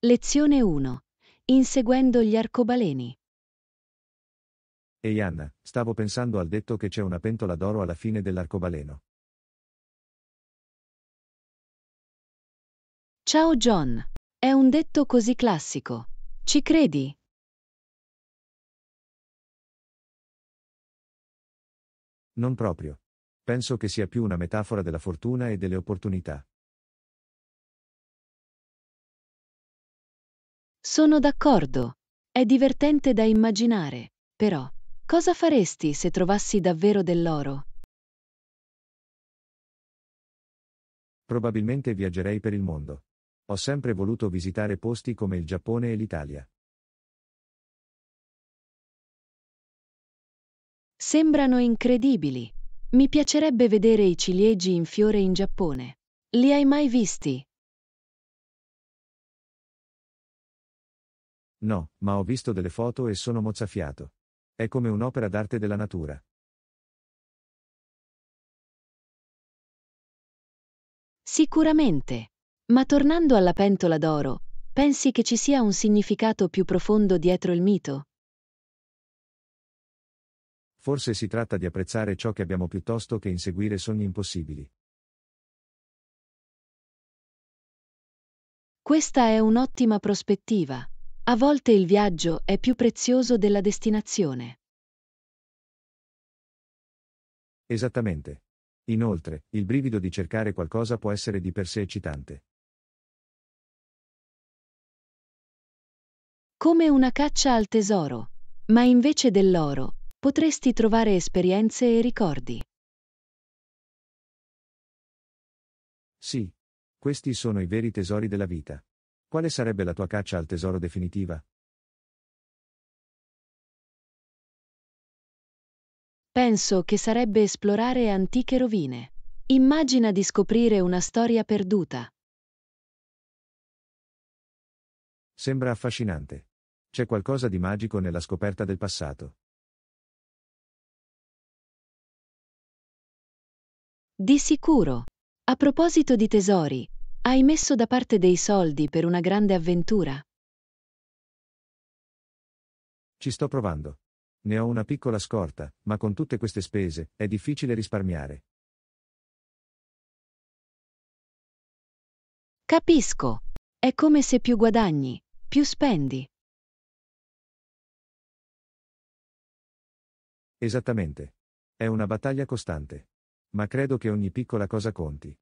Lezione 1. Inseguendo gli arcobaleni. Ehi Anna, stavo pensando al detto che c'è una pentola d'oro alla fine dell'arcobaleno. Ciao John. È un detto così classico. Ci credi? Non proprio. Penso che sia più una metafora della fortuna e delle opportunità. Sono d'accordo. È divertente da immaginare. Però, cosa faresti se trovassi davvero dell'oro? Probabilmente viaggerei per il mondo. Ho sempre voluto visitare posti come il Giappone e l'Italia. Sembrano incredibili. Mi piacerebbe vedere i ciliegi in fiore in Giappone. Li hai mai visti? No, ma ho visto delle foto e sono mozzafiato. È come un'opera d'arte della natura. Sicuramente. Ma tornando alla pentola d'oro, pensi che ci sia un significato più profondo dietro il mito? Forse si tratta di apprezzare ciò che abbiamo piuttosto che inseguire sogni impossibili. Questa è un'ottima prospettiva. A volte il viaggio è più prezioso della destinazione. Esattamente. Inoltre, il brivido di cercare qualcosa può essere di per sé eccitante. Come una caccia al tesoro. Ma invece dell'oro, potresti trovare esperienze e ricordi. Sì. Questi sono i veri tesori della vita. Quale sarebbe la tua caccia al tesoro definitiva? Penso che sarebbe esplorare antiche rovine. Immagina di scoprire una storia perduta. Sembra affascinante. C'è qualcosa di magico nella scoperta del passato. Di sicuro. A proposito di tesori, hai messo da parte dei soldi per una grande avventura? Ci sto provando. Ne ho una piccola scorta, ma con tutte queste spese, è difficile risparmiare. Capisco. È come se più guadagni, più spendi. Esattamente. È una battaglia costante. Ma credo che ogni piccola cosa conti.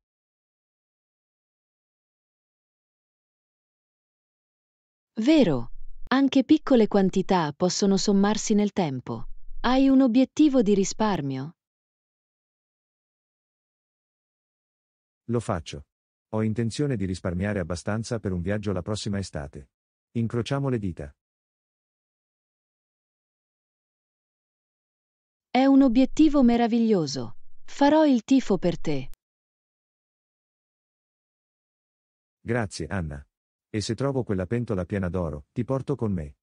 Vero. Anche piccole quantità possono sommarsi nel tempo. Hai un obiettivo di risparmio? Lo faccio. Ho intenzione di risparmiare abbastanza per un viaggio la prossima estate. Incrociamo le dita. È un obiettivo meraviglioso. Farò il tifo per te. Grazie, Anna. E se trovo quella pentola piena d'oro, ti porto con me.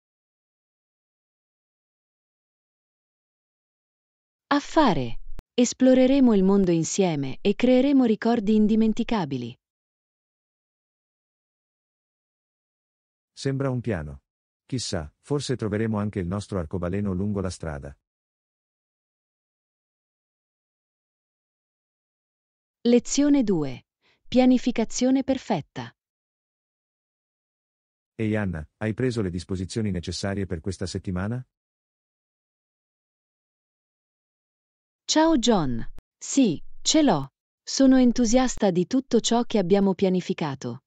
Affare. Esploreremo il mondo insieme e creeremo ricordi indimenticabili. Sembra un piano. Chissà, forse troveremo anche il nostro arcobaleno lungo la strada. Lezione 2. Pianificazione perfetta. Ehi Anna, hai preso le disposizioni necessarie per questa settimana? Ciao John. Sì, ce l'ho. Sono entusiasta di tutto ciò che abbiamo pianificato.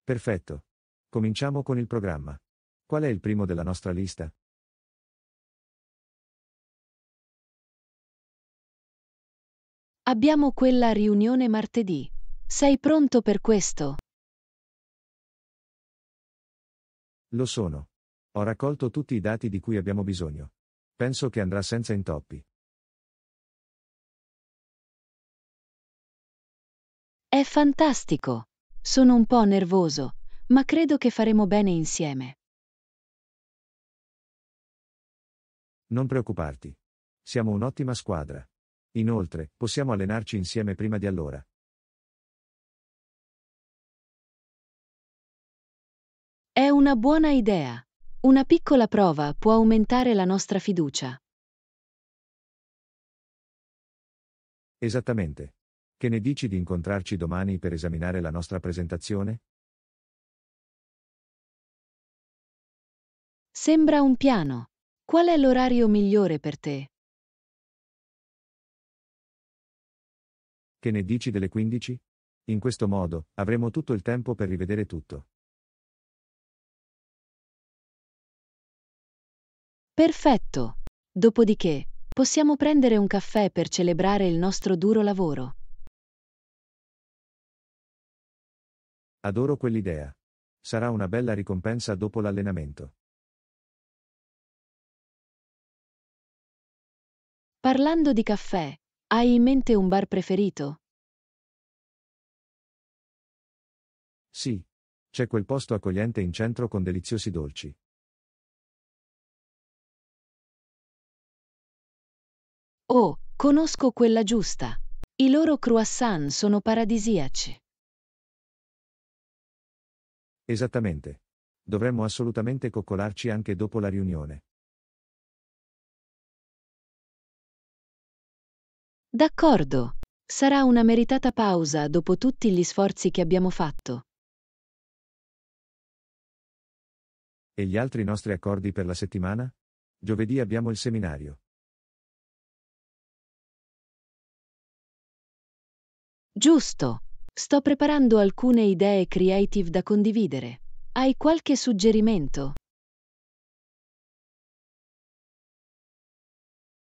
Perfetto. Cominciamo con il programma. Qual è il primo della nostra lista? Abbiamo quella riunione martedì. Sei pronto per questo? Lo sono. Ho raccolto tutti i dati di cui abbiamo bisogno. Penso che andrà senza intoppi. È fantastico. Sono un po' nervoso, ma credo che faremo bene insieme. Non preoccuparti. Siamo un'ottima squadra. Inoltre, possiamo allenarci insieme prima di allora. una buona idea. Una piccola prova può aumentare la nostra fiducia. Esattamente. Che ne dici di incontrarci domani per esaminare la nostra presentazione? Sembra un piano. Qual è l'orario migliore per te? Che ne dici delle 15? In questo modo, avremo tutto il tempo per rivedere tutto. Perfetto. Dopodiché, possiamo prendere un caffè per celebrare il nostro duro lavoro. Adoro quell'idea. Sarà una bella ricompensa dopo l'allenamento. Parlando di caffè, hai in mente un bar preferito? Sì. C'è quel posto accogliente in centro con deliziosi dolci. Oh, conosco quella giusta. I loro croissant sono paradisiaci. Esattamente. Dovremmo assolutamente coccolarci anche dopo la riunione. D'accordo. Sarà una meritata pausa dopo tutti gli sforzi che abbiamo fatto. E gli altri nostri accordi per la settimana? Giovedì abbiamo il seminario. Giusto. Sto preparando alcune idee creative da condividere. Hai qualche suggerimento?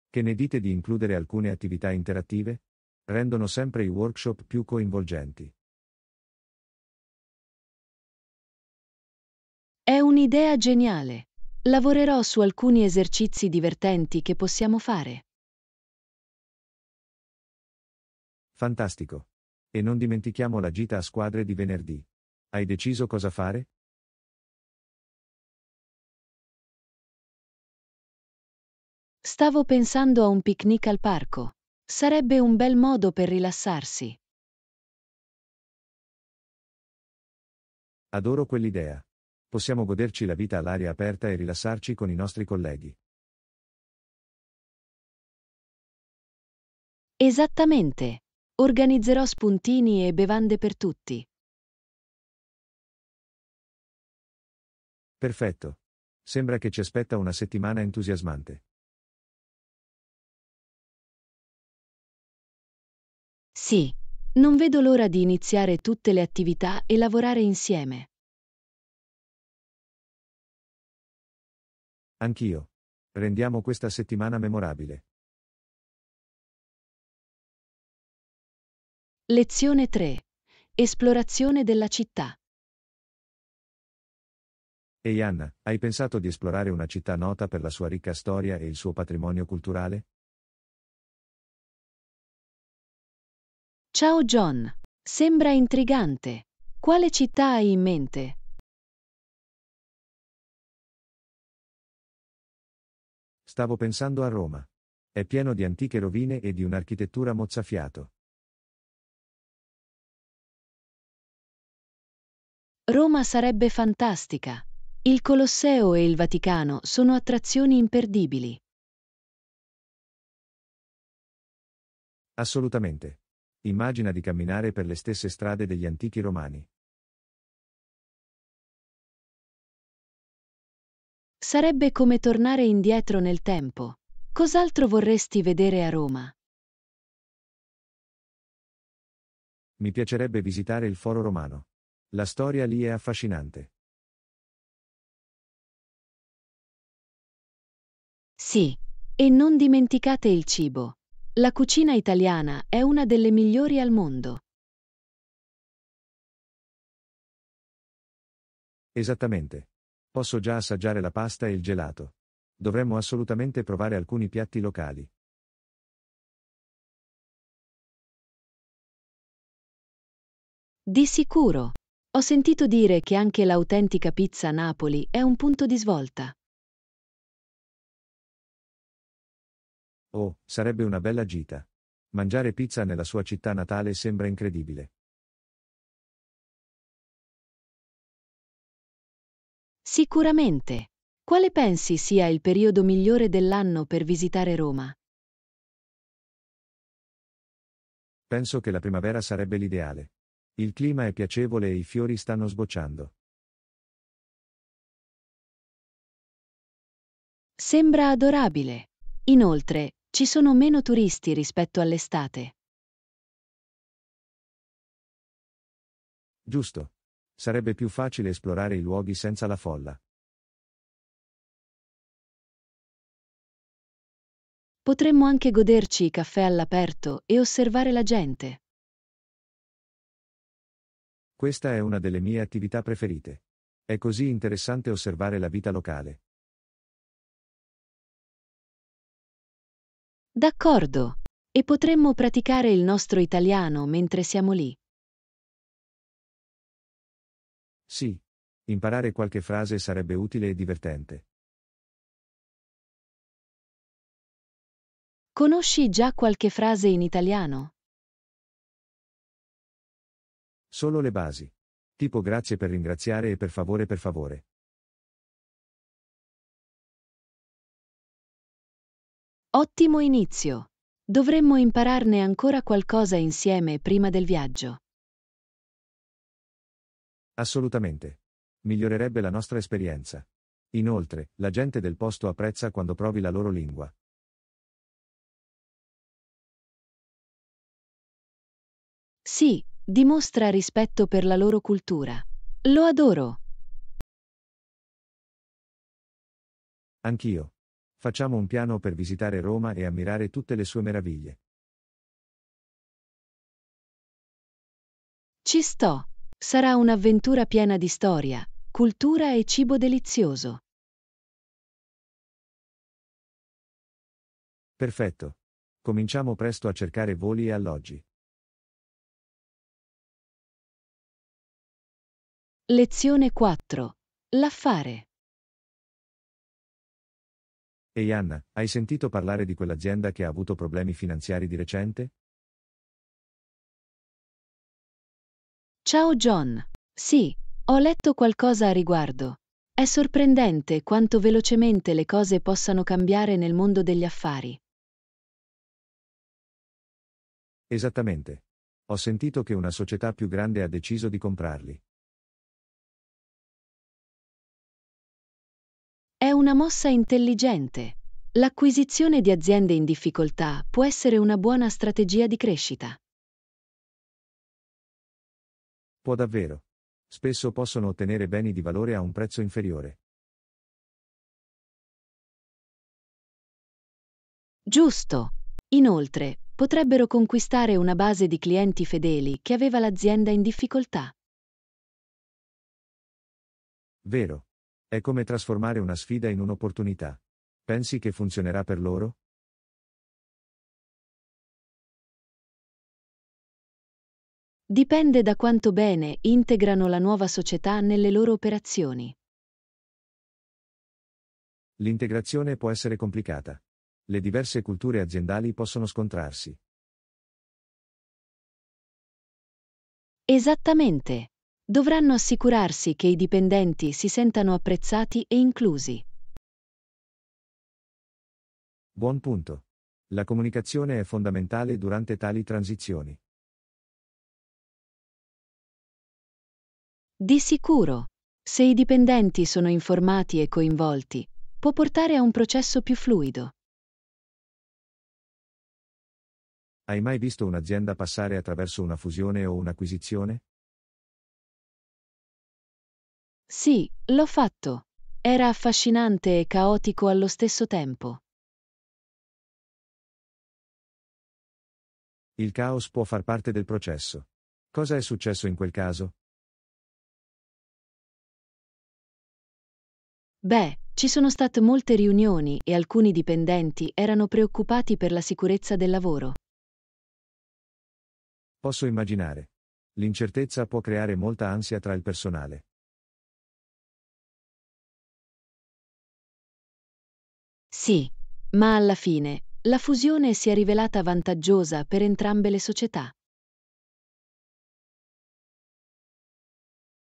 Che ne dite di includere alcune attività interattive? Rendono sempre i workshop più coinvolgenti. È un'idea geniale. Lavorerò su alcuni esercizi divertenti che possiamo fare. Fantastico. E non dimentichiamo la gita a squadre di venerdì. Hai deciso cosa fare? Stavo pensando a un picnic al parco. Sarebbe un bel modo per rilassarsi. Adoro quell'idea. Possiamo goderci la vita all'aria aperta e rilassarci con i nostri colleghi. Esattamente. Organizzerò spuntini e bevande per tutti. Perfetto. Sembra che ci aspetta una settimana entusiasmante. Sì, non vedo l'ora di iniziare tutte le attività e lavorare insieme. Anch'io. Rendiamo questa settimana memorabile. Lezione 3. Esplorazione della città. Ehi Anna, hai pensato di esplorare una città nota per la sua ricca storia e il suo patrimonio culturale? Ciao John. Sembra intrigante. Quale città hai in mente? Stavo pensando a Roma. È pieno di antiche rovine e di un'architettura mozzafiato. Roma sarebbe fantastica. Il Colosseo e il Vaticano sono attrazioni imperdibili. Assolutamente. Immagina di camminare per le stesse strade degli antichi romani. Sarebbe come tornare indietro nel tempo. Cos'altro vorresti vedere a Roma? Mi piacerebbe visitare il Foro Romano. La storia lì è affascinante. Sì, e non dimenticate il cibo. La cucina italiana è una delle migliori al mondo. Esattamente. Posso già assaggiare la pasta e il gelato. Dovremmo assolutamente provare alcuni piatti locali. Di sicuro. Ho sentito dire che anche l'autentica pizza a Napoli è un punto di svolta. Oh, sarebbe una bella gita. Mangiare pizza nella sua città natale sembra incredibile. Sicuramente. Quale pensi sia il periodo migliore dell'anno per visitare Roma? Penso che la primavera sarebbe l'ideale. Il clima è piacevole e i fiori stanno sbocciando. Sembra adorabile. Inoltre, ci sono meno turisti rispetto all'estate. Giusto. Sarebbe più facile esplorare i luoghi senza la folla. Potremmo anche goderci i caffè all'aperto e osservare la gente. Questa è una delle mie attività preferite. È così interessante osservare la vita locale. D'accordo. E potremmo praticare il nostro italiano mentre siamo lì. Sì. Imparare qualche frase sarebbe utile e divertente. Conosci già qualche frase in italiano? Solo le basi. Tipo grazie per ringraziare e per favore per favore. Ottimo inizio. Dovremmo impararne ancora qualcosa insieme prima del viaggio. Assolutamente. Migliorerebbe la nostra esperienza. Inoltre, la gente del posto apprezza quando provi la loro lingua. Sì, dimostra rispetto per la loro cultura. Lo adoro. Anch'io. Facciamo un piano per visitare Roma e ammirare tutte le sue meraviglie. Ci sto. Sarà un'avventura piena di storia, cultura e cibo delizioso. Perfetto. Cominciamo presto a cercare voli e alloggi. Lezione 4. L'affare. Ehi Anna, hai sentito parlare di quell'azienda che ha avuto problemi finanziari di recente? Ciao John. Sì, ho letto qualcosa a riguardo. È sorprendente quanto velocemente le cose possano cambiare nel mondo degli affari. Esattamente. Ho sentito che una società più grande ha deciso di comprarli. È una mossa intelligente. L'acquisizione di aziende in difficoltà può essere una buona strategia di crescita. Può davvero. Spesso possono ottenere beni di valore a un prezzo inferiore. Giusto. Inoltre, potrebbero conquistare una base di clienti fedeli che aveva l'azienda in difficoltà. Vero. È come trasformare una sfida in un'opportunità. Pensi che funzionerà per loro? Dipende da quanto bene integrano la nuova società nelle loro operazioni. L'integrazione può essere complicata. Le diverse culture aziendali possono scontrarsi. Esattamente. Dovranno assicurarsi che i dipendenti si sentano apprezzati e inclusi. Buon punto. La comunicazione è fondamentale durante tali transizioni. Di sicuro. Se i dipendenti sono informati e coinvolti, può portare a un processo più fluido. Hai mai visto un'azienda passare attraverso una fusione o un'acquisizione? Sì, l'ho fatto. Era affascinante e caotico allo stesso tempo. Il caos può far parte del processo. Cosa è successo in quel caso? Beh, ci sono state molte riunioni e alcuni dipendenti erano preoccupati per la sicurezza del lavoro. Posso immaginare. L'incertezza può creare molta ansia tra il personale. Sì, ma alla fine, la fusione si è rivelata vantaggiosa per entrambe le società.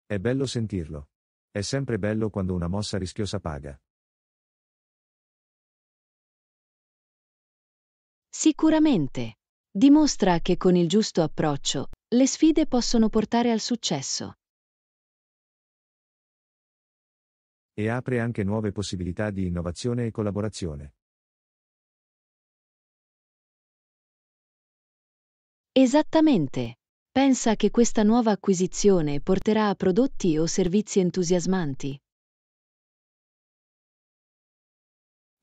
È bello sentirlo. È sempre bello quando una mossa rischiosa paga. Sicuramente. Dimostra che con il giusto approccio, le sfide possono portare al successo. E apre anche nuove possibilità di innovazione e collaborazione. Esattamente. Pensa che questa nuova acquisizione porterà a prodotti o servizi entusiasmanti.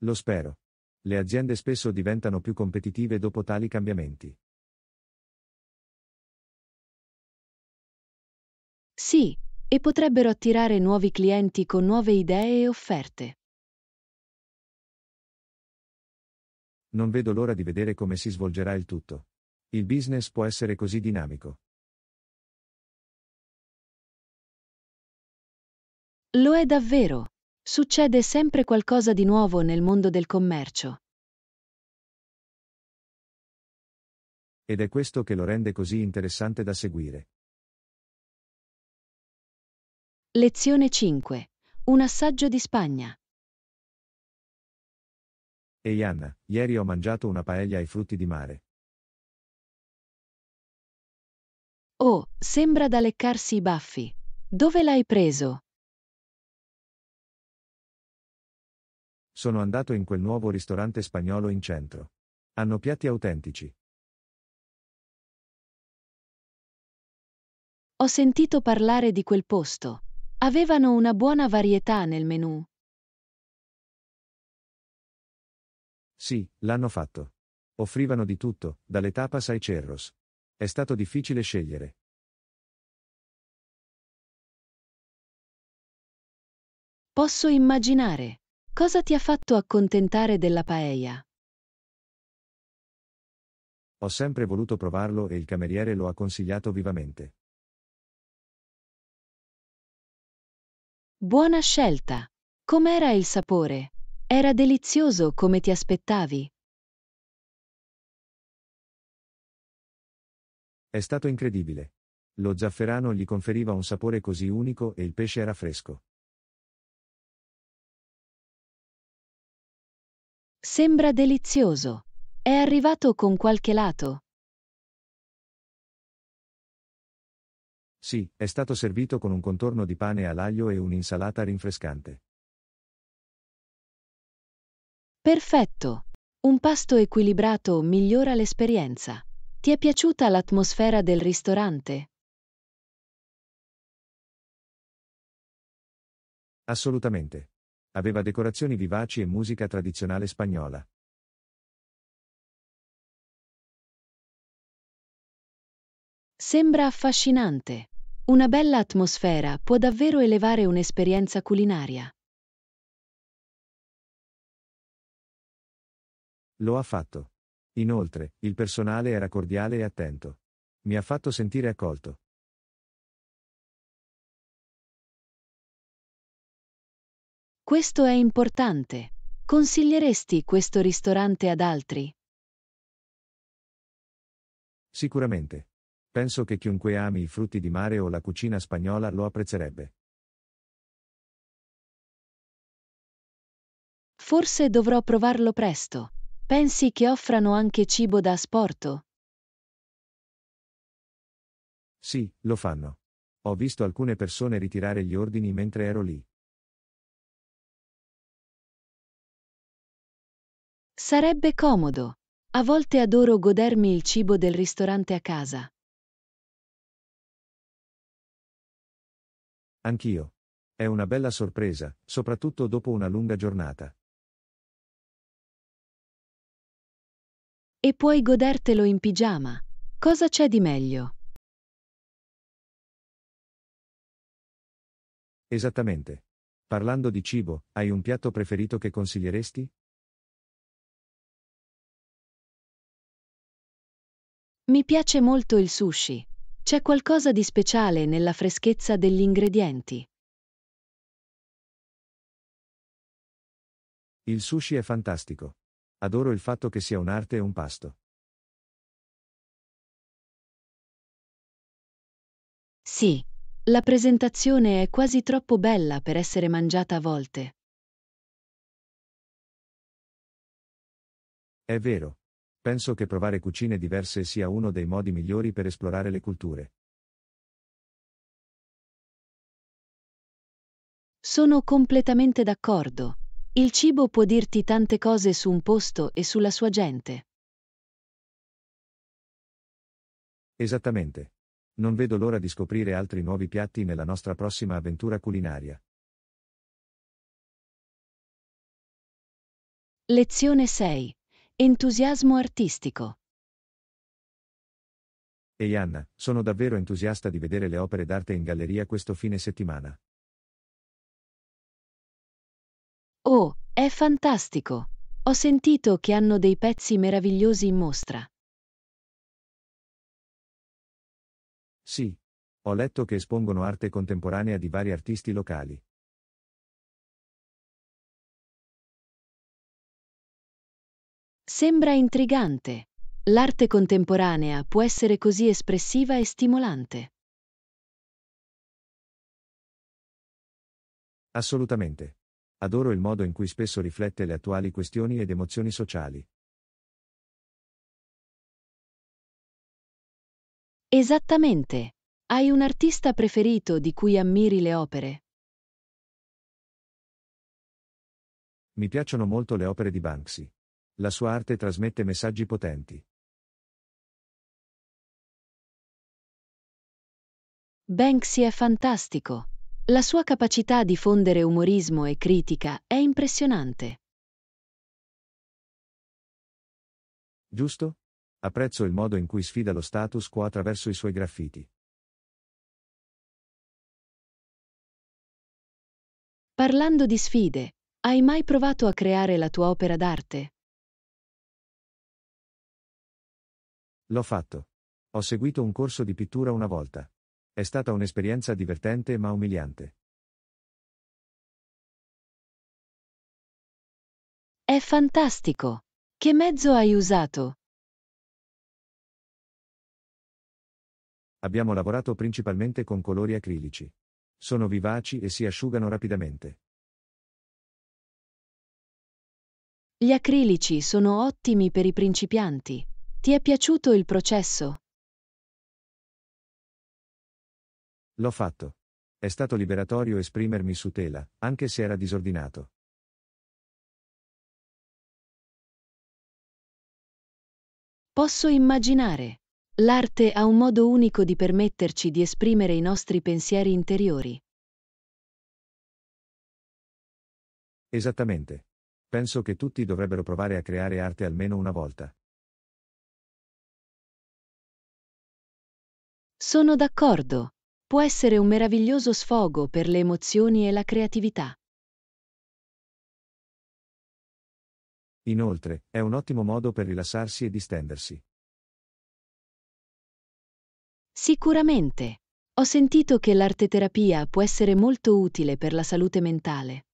Lo spero. Le aziende spesso diventano più competitive dopo tali cambiamenti. Sì, e potrebbero attirare nuovi clienti con nuove idee e offerte. Non vedo l'ora di vedere come si svolgerà il tutto. Il business può essere così dinamico. Lo è davvero. Succede sempre qualcosa di nuovo nel mondo del commercio. Ed è questo che lo rende così interessante da seguire. Lezione 5. Un assaggio di Spagna. Ehi Anna, ieri ho mangiato una paella ai frutti di mare. Oh, sembra da leccarsi i baffi. Dove l'hai preso? Sono andato in quel nuovo ristorante spagnolo in centro. Hanno piatti autentici. Ho sentito parlare di quel posto. Avevano una buona varietà nel menù. Sì, l'hanno fatto. Offrivano di tutto, dalle tapas ai churros. È stato difficile scegliere. Posso immaginare. Cosa ti ha fatto accontentare della paella? Ho sempre voluto provarlo e il cameriere lo ha consigliato vivamente. Buona scelta. Com'era il sapore? Era delizioso come ti aspettavi? È stato incredibile. Lo zafferano gli conferiva un sapore così unico e il pesce era fresco. Sembra delizioso. È arrivato con qualche lato? Sì, è stato servito con un contorno di pane all'aglio e un'insalata rinfrescante. Perfetto. Un pasto equilibrato migliora l'esperienza. Ti è piaciuta l'atmosfera del ristorante? Assolutamente. Aveva decorazioni vivaci e musica tradizionale spagnola. Sembra affascinante. Una bella atmosfera può davvero elevare un'esperienza culinaria. Lo ha fatto. Inoltre, il personale era cordiale e attento. Mi ha fatto sentire accolto. Questo è importante. Consiglieresti questo ristorante ad altri? Sicuramente. Penso che chiunque ami i frutti di mare o la cucina spagnola lo apprezzerebbe. Forse dovrò provarlo presto. Pensi che offrano anche cibo da asporto? Sì, lo fanno. Ho visto alcune persone ritirare gli ordini mentre ero lì. Sarebbe comodo. A volte adoro godermi il cibo del ristorante a casa. Anch'io. È una bella sorpresa, soprattutto dopo una lunga giornata. E puoi godertelo in pigiama. Cosa c'è di meglio? Esattamente. Parlando di cibo, hai un piatto preferito che consiglieresti? Mi piace molto il sushi. C'è qualcosa di speciale nella freschezza degli ingredienti. Il sushi è fantastico. Adoro il fatto che sia un'arte e un pasto. Sì, La presentazione è quasi troppo bella per essere mangiata a volte. È vero. Penso che provare cucine diverse sia uno dei modi migliori per esplorare le culture. Sono completamente d'accordo. Il cibo può dirti tante cose su un posto e sulla sua gente. Esattamente. Non vedo l'ora di scoprire altri nuovi piatti nella nostra prossima avventura culinaria. Lezione 6. Entusiasmo artistico. Ehi Anna, sono davvero entusiasta di vedere le opere d'arte in galleria questo fine settimana. Oh, è fantastico! Ho sentito che hanno dei pezzi meravigliosi in mostra. Sì. Ho letto che espongono arte contemporanea di vari artisti locali. Sembra intrigante. L'arte contemporanea può essere così espressiva e stimolante. Assolutamente. Adoro il modo in cui spesso riflette le attuali questioni ed emozioni sociali. Esattamente. Hai un artista preferito di cui ammiri le opere? Mi piacciono molto le opere di Banksy. La sua arte trasmette messaggi potenti. Banksy è fantastico. La sua capacità di fondere umorismo e critica è impressionante. Giusto? Apprezzo il modo in cui sfida lo status quo attraverso i suoi graffiti. Parlando di sfide, hai mai provato a creare la tua opera d'arte? L'ho fatto. Ho seguito un corso di pittura una volta. È stata un'esperienza divertente ma umiliante. È fantastico! Che mezzo hai usato? Abbiamo lavorato principalmente con colori acrilici. Sono vivaci e si asciugano rapidamente. Gli acrilici sono ottimi per i principianti. Ti è piaciuto il processo? L'ho fatto. È stato liberatorio esprimermi su tela, anche se era disordinato. Posso immaginare. L'arte ha un modo unico di permetterci di esprimere i nostri pensieri interiori. Esattamente. Penso che tutti dovrebbero provare a creare arte almeno una volta. Sono d'accordo. Può essere un meraviglioso sfogo per le emozioni e la creatività. Inoltre, è un ottimo modo per rilassarsi e distendersi. Sicuramente. Ho sentito che l'arteterapia può essere molto utile per la salute mentale.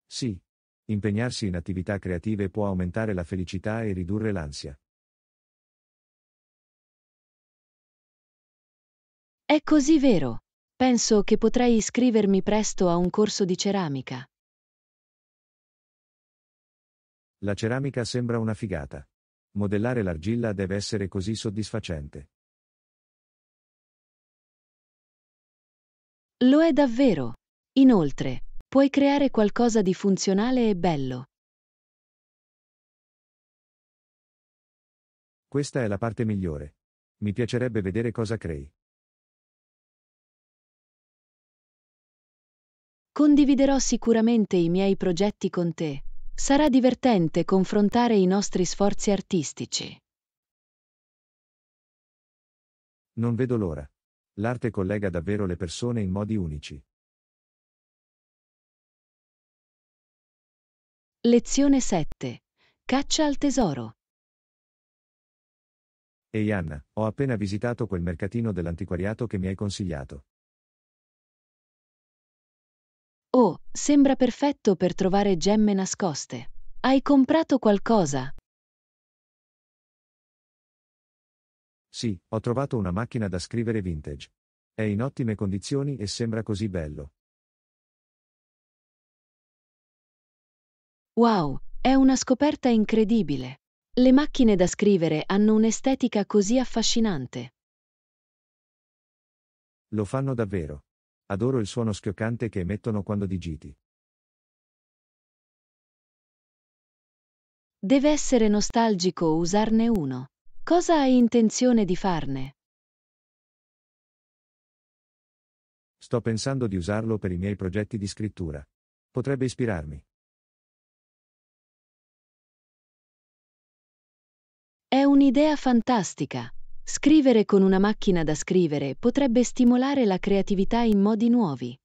Sì. Impegnarsi in attività creative può aumentare la felicità e ridurre l'ansia. È così vero. Penso che potrei iscrivermi presto a un corso di ceramica. La ceramica sembra una figata. Modellare l'argilla deve essere così soddisfacente. Lo è davvero. Inoltre, puoi creare qualcosa di funzionale e bello. Questa è la parte migliore. Mi piacerebbe vedere cosa crei. Condividerò sicuramente i miei progetti con te. Sarà divertente confrontare i nostri sforzi artistici. Non vedo l'ora. L'arte collega davvero le persone in modi unici. Lezione 7. Caccia al tesoro. Ehi Anna, ho appena visitato quel mercatino dell'antiquariato che mi hai consigliato. Oh, sembra perfetto per trovare gemme nascoste. Hai comprato qualcosa? Sì, ho trovato una macchina da scrivere vintage. È in ottime condizioni e sembra così bello. Wow, è una scoperta incredibile. Le macchine da scrivere hanno un'estetica così affascinante. Lo fanno davvero. Adoro il suono schioccante che emettono quando digiti. Deve essere nostalgico usarne uno. Cosa hai intenzione di farne? Sto pensando di usarlo per i miei progetti di scrittura. Potrebbe ispirarmi. È un'idea fantastica. Scrivere con una macchina da scrivere potrebbe stimolare la creatività in modi nuovi.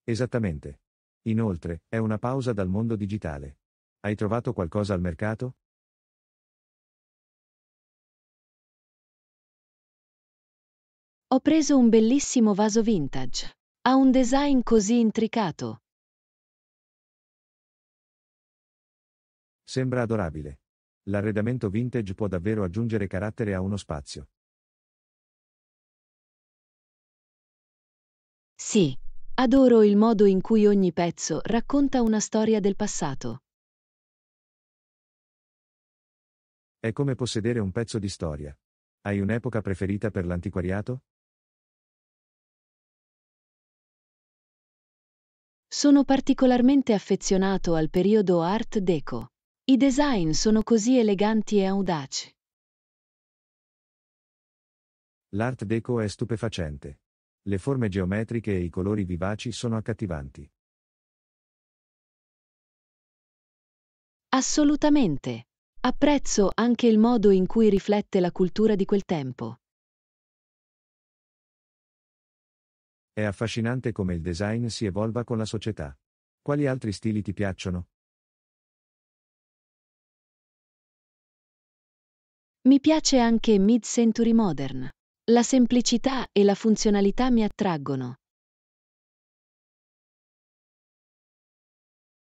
Esattamente. Inoltre, è una pausa dal mondo digitale. Hai trovato qualcosa al mercato? Ho preso un bellissimo vaso vintage. Ha un design così intricato. Sembra adorabile. L'arredamento vintage può davvero aggiungere carattere a uno spazio. Sì, adoro il modo in cui ogni pezzo racconta una storia del passato. È come possedere un pezzo di storia. Hai un'epoca preferita per l'antiquariato? Sono particolarmente affezionato al periodo Art Deco. I design sono così eleganti e audaci. L'Art Deco è stupefacente. Le forme geometriche e i colori vivaci sono accattivanti. Assolutamente. Apprezzo anche il modo in cui riflette la cultura di quel tempo. È affascinante come il design si evolva con la società. Quali altri stili ti piacciono? Mi piace anche Mid-Century Modern. La semplicità e la funzionalità mi attraggono.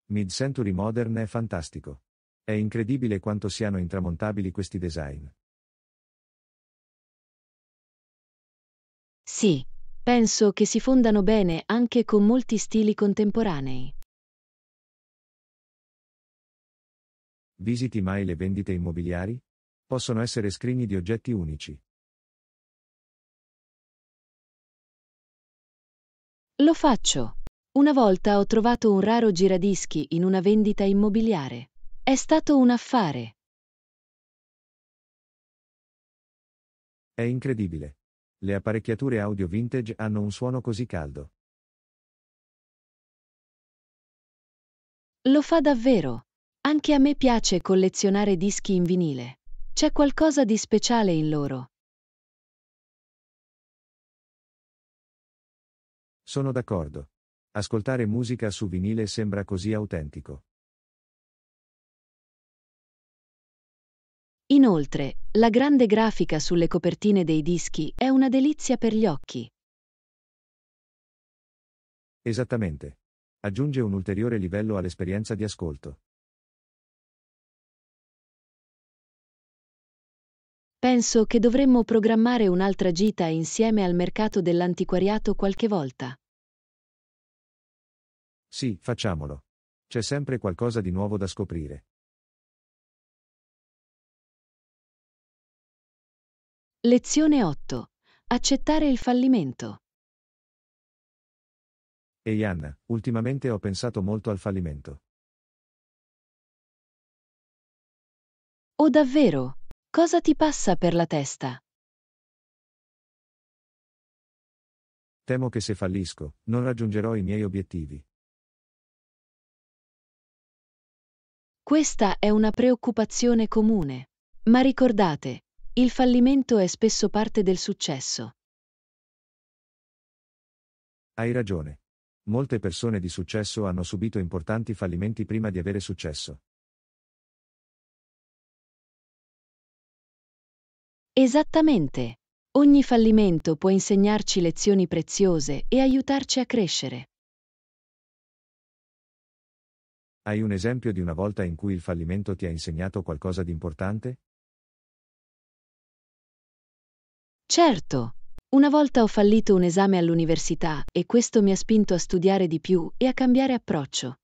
Mid-Century Modern è fantastico. È incredibile quanto siano intramontabili questi design. Sì, penso che si fondano bene anche con molti stili contemporanei. Visiti mai le vendite immobiliari? Possono essere scrigni di oggetti unici. Lo faccio. Una volta ho trovato un raro giradischi in una vendita immobiliare. È stato un affare. È incredibile. Le apparecchiature audio vintage hanno un suono così caldo. Lo fa davvero. Anche a me piace collezionare dischi in vinile. C'è qualcosa di speciale in loro. Sono d'accordo. Ascoltare musica su vinile sembra così autentico. Inoltre, la grande grafica sulle copertine dei dischi è una delizia per gli occhi. Esattamente. Aggiunge un ulteriore livello all'esperienza di ascolto. Penso che dovremmo programmare un'altra gita insieme al mercato dell'antiquariato qualche volta. Sì, facciamolo. C'è sempre qualcosa di nuovo da scoprire. Lezione 8. Accettare il fallimento. Ehi Anna, ultimamente ho pensato molto al fallimento. Oh davvero? Cosa ti passa per la testa? Temo che se fallisco, non raggiungerò i miei obiettivi. Questa è una preoccupazione comune. Ma ricordate, il fallimento è spesso parte del successo. Hai ragione. Molte persone di successo hanno subito importanti fallimenti prima di avere successo. Esattamente. Ogni fallimento può insegnarci lezioni preziose e aiutarci a crescere. Hai un esempio di una volta in cui il fallimento ti ha insegnato qualcosa di importante? Certo. Una volta ho fallito un esame all'università e questo mi ha spinto a studiare di più e a cambiare approccio.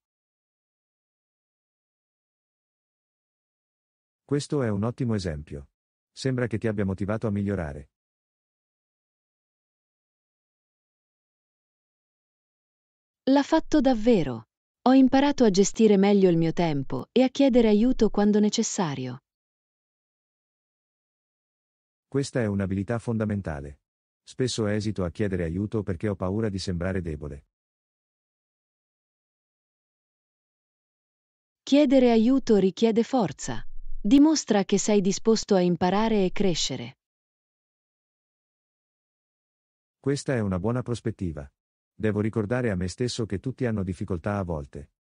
Questo è un ottimo esempio. Sembra che ti abbia motivato a migliorare. L'ha fatto davvero. Ho imparato a gestire meglio il mio tempo e a chiedere aiuto quando necessario. Questa è un'abilità fondamentale. Spesso esito a chiedere aiuto perché ho paura di sembrare debole. Chiedere aiuto richiede forza. Dimostra che sei disposto a imparare e crescere. Questa è una buona prospettiva. Devo ricordare a me stesso che tutti hanno difficoltà a volte.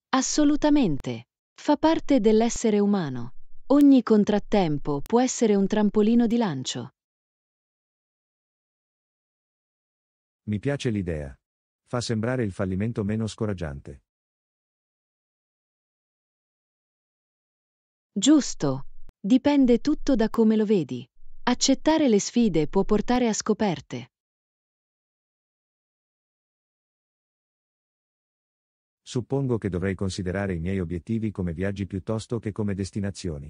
Assolutamente. Fa parte dell'essere umano. Ogni contrattempo può essere un trampolino di lancio. Mi piace l'idea. Fa sembrare il fallimento meno scoraggiante. Giusto. Dipende tutto da come lo vedi. Accettare le sfide può portare a scoperte. Suppongo che dovrei considerare i miei obiettivi come viaggi piuttosto che come destinazioni.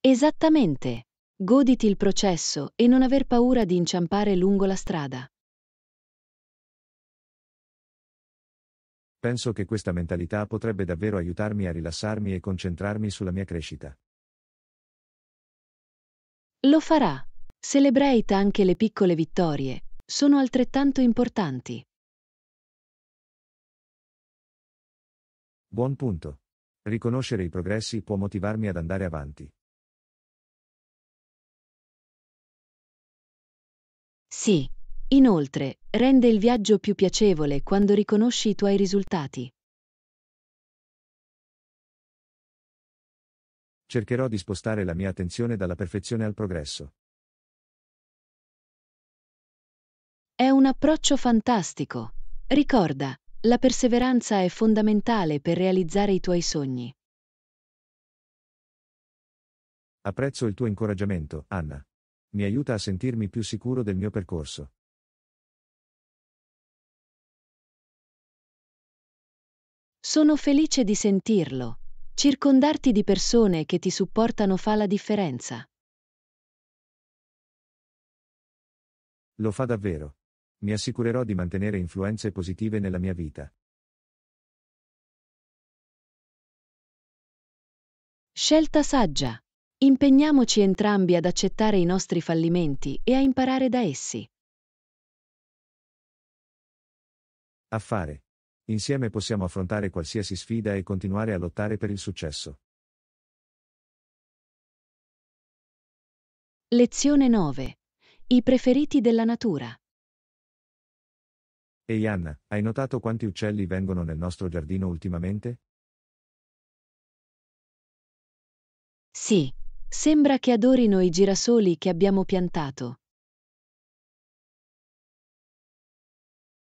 Esattamente. Goditi il processo e non aver paura di inciampare lungo la strada. Penso che questa mentalità potrebbe davvero aiutarmi a rilassarmi e concentrarmi sulla mia crescita. Lo farà. Celebrate anche le piccole vittorie. Sono altrettanto importanti. Buon punto. Riconoscere i progressi può motivarmi ad andare avanti. Sì. Inoltre, rende il viaggio più piacevole quando riconosci i tuoi risultati. Cercherò di spostare la mia attenzione dalla perfezione al progresso. È un approccio fantastico. Ricorda, la perseveranza è fondamentale per realizzare i tuoi sogni. Apprezzo il tuo incoraggiamento, Anna. Mi aiuta a sentirmi più sicuro del mio percorso. Sono felice di sentirlo. Circondarti di persone che ti supportano fa la differenza. Lo fa davvero. Mi assicurerò di mantenere influenze positive nella mia vita. Scelta saggia. Impegniamoci entrambi ad accettare i nostri fallimenti e a imparare da essi. Affare. Insieme possiamo affrontare qualsiasi sfida e continuare a lottare per il successo. Lezione 9. I preferiti della natura. Ehi Anna, hai notato quanti uccelli vengono nel nostro giardino ultimamente? Sì, sembra che adorino i girasoli che abbiamo piantato.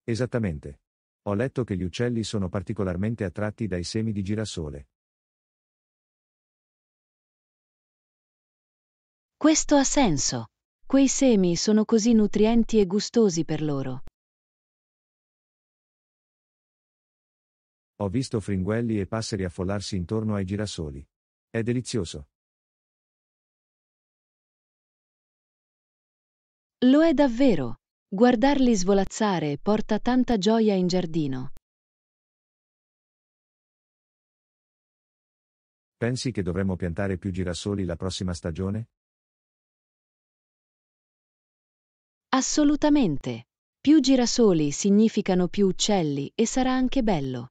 Esattamente. Ho letto che gli uccelli sono particolarmente attratti dai semi di girasole. Questo ha senso. Quei semi sono così nutrienti e gustosi per loro. Ho visto fringuelli e passeri affollarsi intorno ai girasoli. È delizioso. Lo è davvero. Guardarli svolazzare porta tanta gioia in giardino. Pensi che dovremmo piantare più girasoli la prossima stagione? Assolutamente. Più girasoli significano più uccelli e sarà anche bello.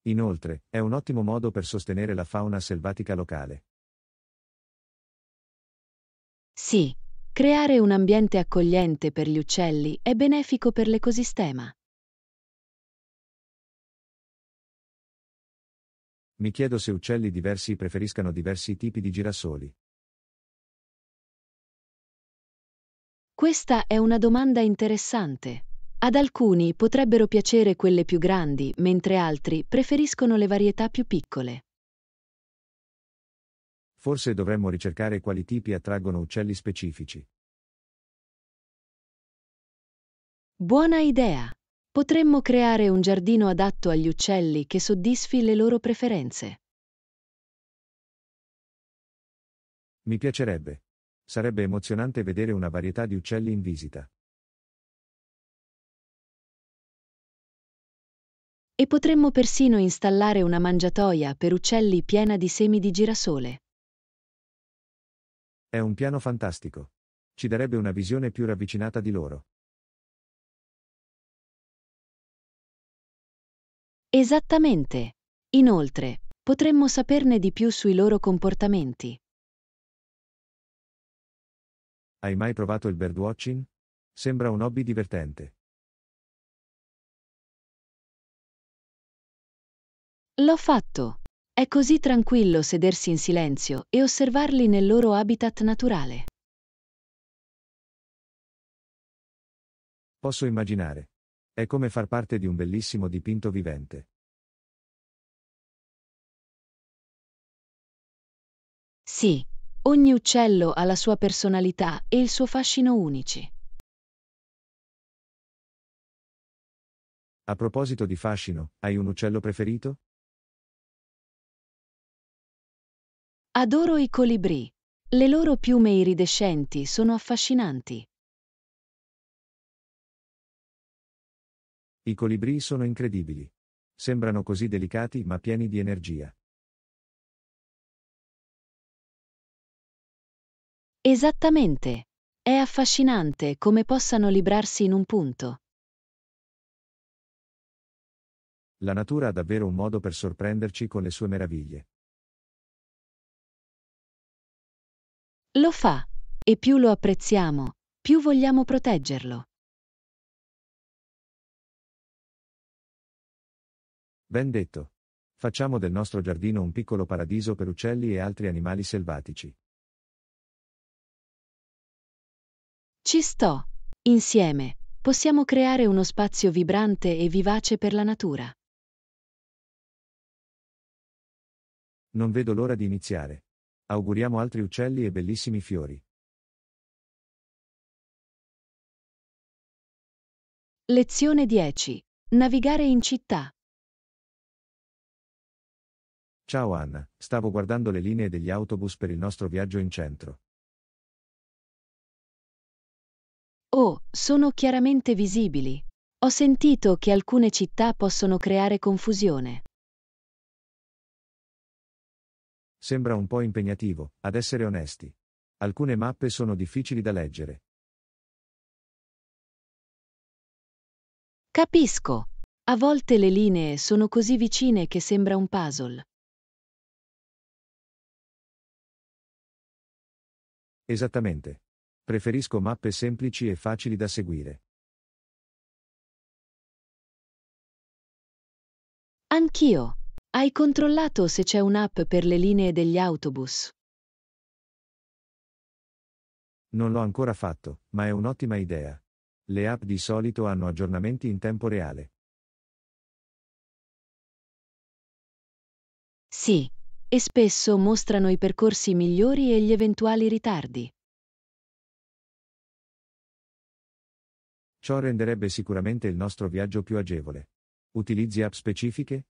Inoltre, è un ottimo modo per sostenere la fauna selvatica locale. Sì, creare un ambiente accogliente per gli uccelli è benefico per l'ecosistema. Mi chiedo se uccelli diversi preferiscano diversi tipi di girasoli. Questa è una domanda interessante. Ad alcuni potrebbero piacere quelle più grandi, mentre altri preferiscono le varietà più piccole. Forse dovremmo ricercare quali tipi attraggono uccelli specifici. Buona idea! Potremmo creare un giardino adatto agli uccelli che soddisfi le loro preferenze. Mi piacerebbe. Sarebbe emozionante vedere una varietà di uccelli in visita. E potremmo persino installare una mangiatoia per uccelli piena di semi di girasole. È un piano fantastico. Ci darebbe una visione più ravvicinata di loro. Esattamente. Inoltre, potremmo saperne di più sui loro comportamenti. Hai mai provato il birdwatching? Sembra un hobby divertente. L'ho fatto. È così tranquillo sedersi in silenzio e osservarli nel loro habitat naturale. Posso immaginare. È come far parte di un bellissimo dipinto vivente. Sì, ogni uccello ha la sua personalità e il suo fascino unici. A proposito di fascino, hai un uccello preferito? Adoro i colibrì. Le loro piume iridescenti sono affascinanti. I colibrì sono incredibili. Sembrano così delicati ma pieni di energia. Esattamente. È affascinante come possano librarsi in un punto. La natura ha davvero un modo per sorprenderci con le sue meraviglie. Lo fa. E più lo apprezziamo, più vogliamo proteggerlo. Ben detto. Facciamo del nostro giardino un piccolo paradiso per uccelli e altri animali selvatici. Ci sto. Insieme, possiamo creare uno spazio vibrante e vivace per la natura. Non vedo l'ora di iniziare. Auguriamo altri uccelli e bellissimi fiori. Lezione 10. Navigare in città. Ciao Anna, stavo guardando le linee degli autobus per il nostro viaggio in centro. Oh, sono chiaramente visibili. Ho sentito che alcune città possono creare confusione. Sembra un po' impegnativo, ad essere onesti. Alcune mappe sono difficili da leggere. Capisco. A volte le linee sono così vicine che sembra un puzzle. Esattamente. Preferisco mappe semplici e facili da seguire. Anch'io. Hai controllato se c'è un'app per le linee degli autobus? Non l'ho ancora fatto, ma è un'ottima idea. Le app di solito hanno aggiornamenti in tempo reale. Sì, e spesso mostrano i percorsi migliori e gli eventuali ritardi. Ciò renderebbe sicuramente il nostro viaggio più agevole. Utilizzi app specifiche?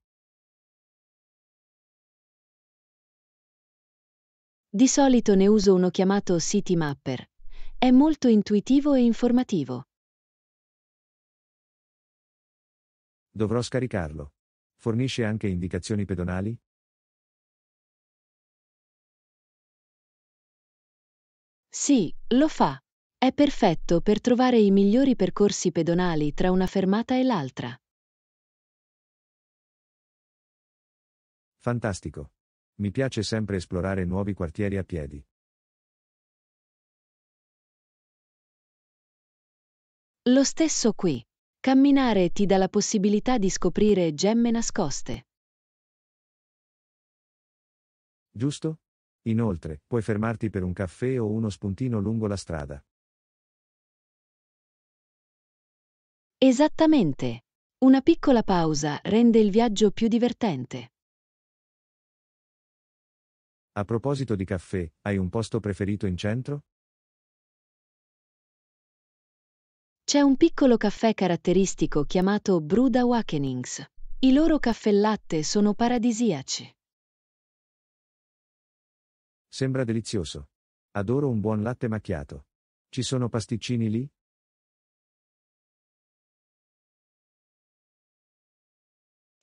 Di solito ne uso uno chiamato City Mapper. È molto intuitivo e informativo. Dovrò scaricarlo. Fornisce anche indicazioni pedonali? Sì, lo fa. È perfetto per trovare i migliori percorsi pedonali tra una fermata e l'altra. Fantastico. Mi piace sempre esplorare nuovi quartieri a piedi. Lo stesso qui. Camminare ti dà la possibilità di scoprire gemme nascoste. Giusto? Inoltre, puoi fermarti per un caffè o uno spuntino lungo la strada. Esattamente. Una piccola pausa rende il viaggio più divertente. A proposito di caffè, hai un posto preferito in centro? C'è un piccolo caffè caratteristico chiamato Brewed Awakenings. I loro caffè latte sono paradisiaci. Sembra delizioso. Adoro un buon latte macchiato. Ci sono pasticcini lì?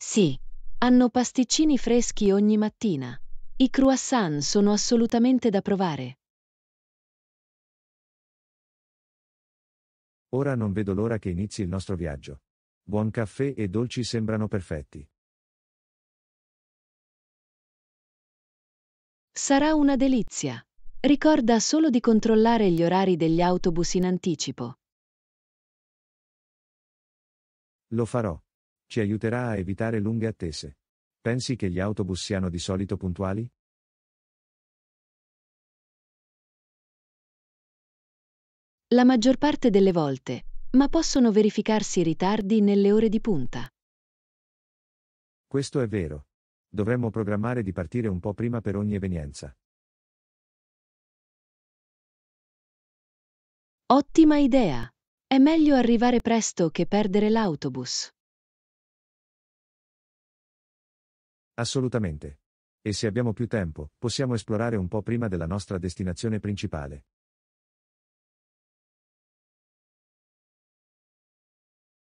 Sì, hanno pasticcini freschi ogni mattina. I croissant sono assolutamente da provare. Ora non vedo l'ora che inizi il nostro viaggio. Buon caffè e dolci sembrano perfetti. Sarà una delizia. Ricorda solo di controllare gli orari degli autobus in anticipo. Lo farò. Ci aiuterà a evitare lunghe attese. Pensi che gli autobus siano di solito puntuali? La maggior parte delle volte, ma possono verificarsi ritardi nelle ore di punta. Questo è vero. Dovremmo programmare di partire un po' prima per ogni evenienza. Ottima idea! È meglio arrivare presto che perdere l'autobus. Assolutamente. E se abbiamo più tempo, possiamo esplorare un po' prima della nostra destinazione principale.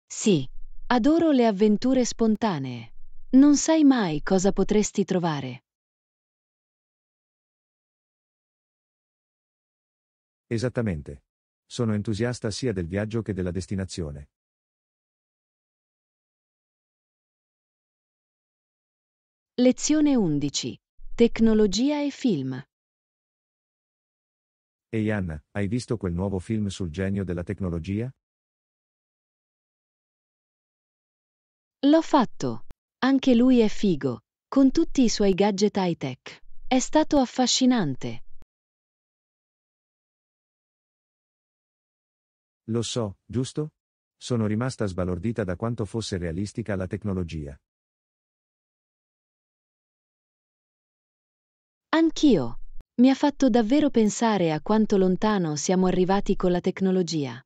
Sì, adoro le avventure spontanee. Non sai mai cosa potresti trovare. Esattamente. Sono entusiasta sia del viaggio che della destinazione. Lezione 11. Tecnologia e film. Ehi Anna, hai visto quel nuovo film sul genio della tecnologia? L'ho fatto. Anche lui è figo, con tutti i suoi gadget high-tech. È stato affascinante. Lo so, giusto? Sono rimasta sbalordita da quanto fosse realistica la tecnologia. Anch'io. Mi ha fatto davvero pensare a quanto lontano siamo arrivati con la tecnologia.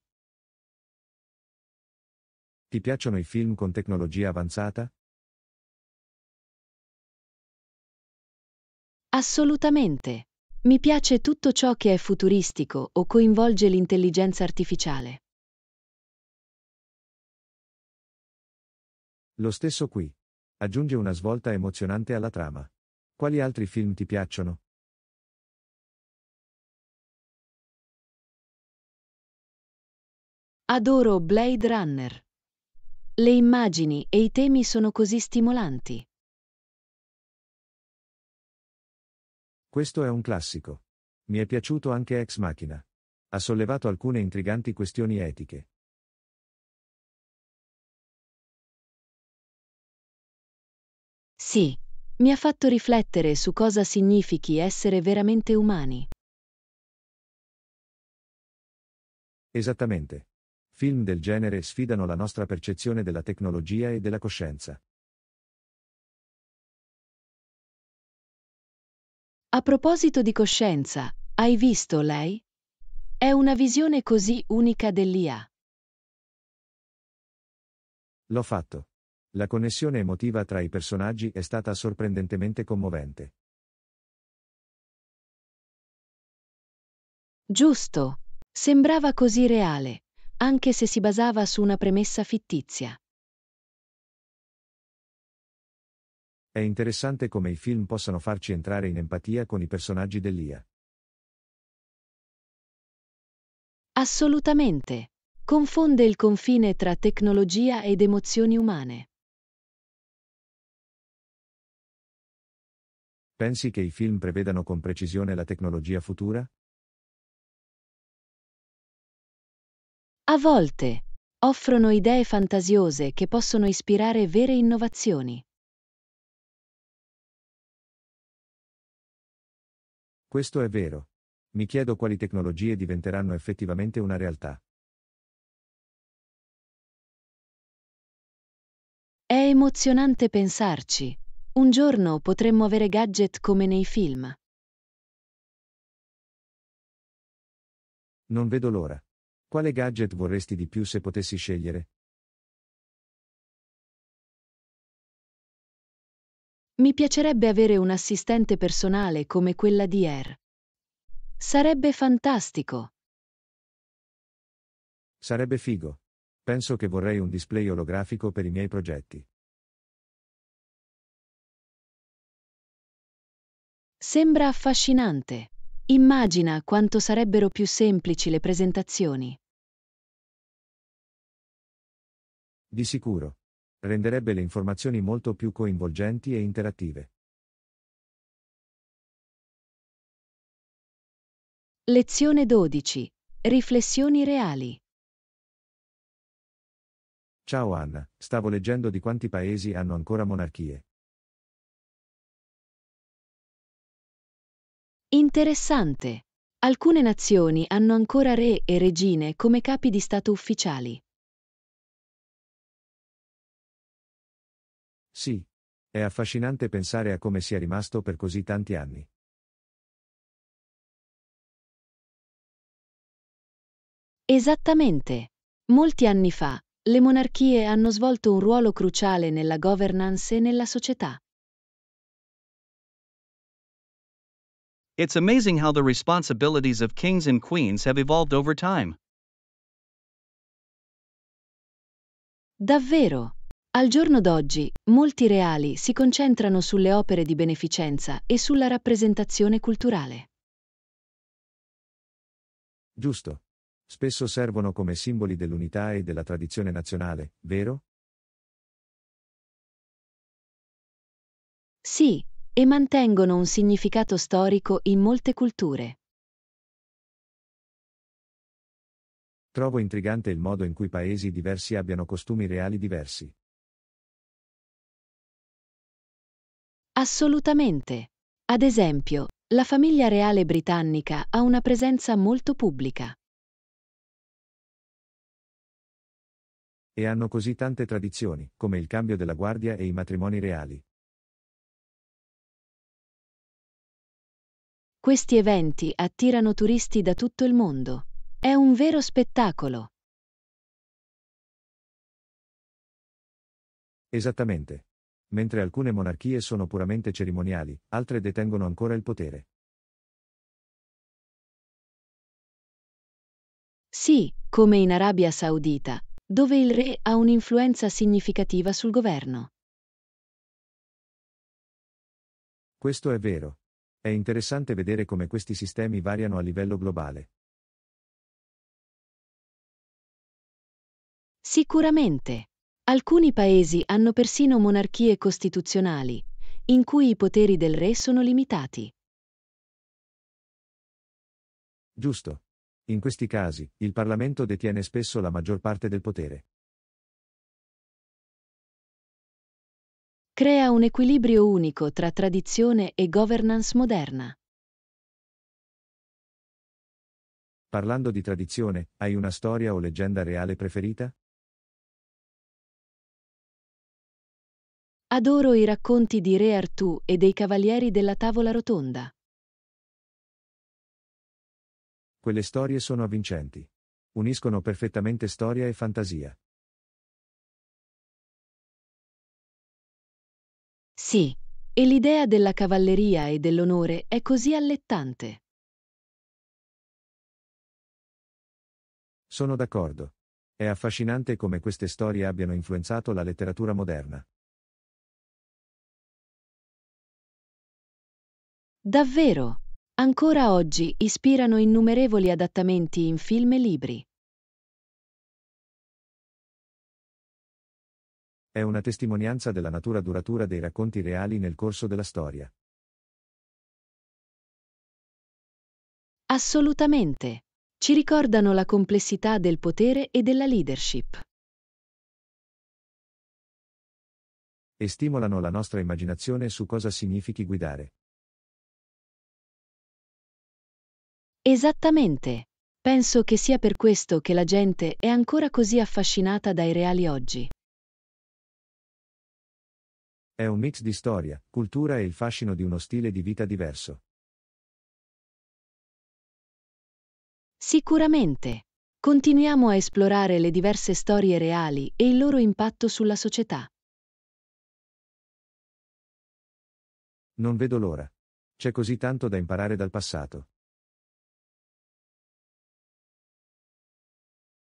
Ti piacciono i film con tecnologia avanzata? Assolutamente. Mi piace tutto ciò che è futuristico o coinvolge l'intelligenza artificiale. Lo stesso qui. Aggiunge una svolta emozionante alla trama. Quali altri film ti piacciono? Adoro Blade Runner. Le immagini e i temi sono così stimolanti. Questo è un classico. Mi è piaciuto anche Ex Machina. Ha sollevato alcune intriganti questioni etiche. Sì, mi ha fatto riflettere su cosa significhi essere veramente umani. Esattamente. Film del genere sfidano la nostra percezione della tecnologia e della coscienza. A proposito di coscienza, hai visto lei? È una visione così unica dell'IA. L'ho fatto. La connessione emotiva tra i personaggi è stata sorprendentemente commovente. Giusto. Sembrava così reale, anche se si basava su una premessa fittizia. È interessante come i film possano farci entrare in empatia con i personaggi dell'IA. Assolutamente. Confonde il confine tra tecnologia ed emozioni umane. Pensi che i film prevedano con precisione la tecnologia futura? A volte, offrono idee fantasiose che possono ispirare vere innovazioni. Questo è vero. Mi chiedo quali tecnologie diventeranno effettivamente una realtà. emozionante pensarci. Un giorno potremmo avere gadget come nei film. Non vedo l'ora. Quale gadget vorresti di più se potessi scegliere? Mi piacerebbe avere un assistente personale come quella di Air. Sarebbe fantastico. Sarebbe figo. Penso che vorrei un display olografico per i miei progetti. Sembra affascinante. Immagina quanto sarebbero più semplici le presentazioni. Di sicuro. Renderebbe le informazioni molto più coinvolgenti e interattive. Lezione 12. Riflessioni reali. Ciao Anna, stavo leggendo di quanti paesi hanno ancora monarchie. Interessante. Alcune nazioni hanno ancora re e regine come capi di stato ufficiali. Sì. È affascinante pensare a come sia rimasto per così tanti anni. Esattamente. Molti anni fa, le monarchie hanno svolto un ruolo cruciale nella governance e nella società. It's amazing how the responsibilities of kings and queens have evolved over time. Davvero. Al giorno d'oggi, molti reali si concentrano sulle opere di beneficenza e sulla rappresentazione culturale. Giusto. Spesso servono come simboli dell'unità e della tradizione nazionale, vero? Sì, e mantengono un significato storico in molte culture. Trovo intrigante il modo in cui paesi diversi abbiano costumi reali diversi. Assolutamente. Ad esempio, la famiglia reale britannica ha una presenza molto pubblica. E hanno così tante tradizioni, come il cambio della guardia e i matrimoni reali. Questi eventi attirano turisti da tutto il mondo. È un vero spettacolo. Esattamente. Mentre alcune monarchie sono puramente cerimoniali, altre detengono ancora il potere. Sì, come in Arabia Saudita, dove il re ha un'influenza significativa sul governo. Questo è vero. È interessante vedere come questi sistemi variano a livello globale. Sicuramente. Alcuni paesi hanno persino monarchie costituzionali, in cui i poteri del re sono limitati. Giusto. In questi casi, il Parlamento detiene spesso la maggior parte del potere. Crea un equilibrio unico tra tradizione e governance moderna. Parlando di tradizione, hai una storia o leggenda reale preferita? Adoro i racconti di Re Artù e dei Cavalieri della Tavola Rotonda. Quelle storie sono avvincenti. Uniscono perfettamente storia e fantasia. Sì, e l'idea della cavalleria e dell'onore è così allettante. Sono d'accordo. È affascinante come queste storie abbiano influenzato la letteratura moderna. Davvero. Ancora oggi ispirano innumerevoli adattamenti in film e libri. È una testimonianza della natura duratura dei racconti reali nel corso della storia. Assolutamente. Ci ricordano la complessità del potere e della leadership. E stimolano la nostra immaginazione su cosa significhi guidare. Esattamente. Penso che sia per questo che la gente è ancora così affascinata dai reali oggi. È un mix di storia, cultura e il fascino di uno stile di vita diverso. Sicuramente. Continuiamo a esplorare le diverse storie reali e il loro impatto sulla società. Non vedo l'ora. C'è così tanto da imparare dal passato.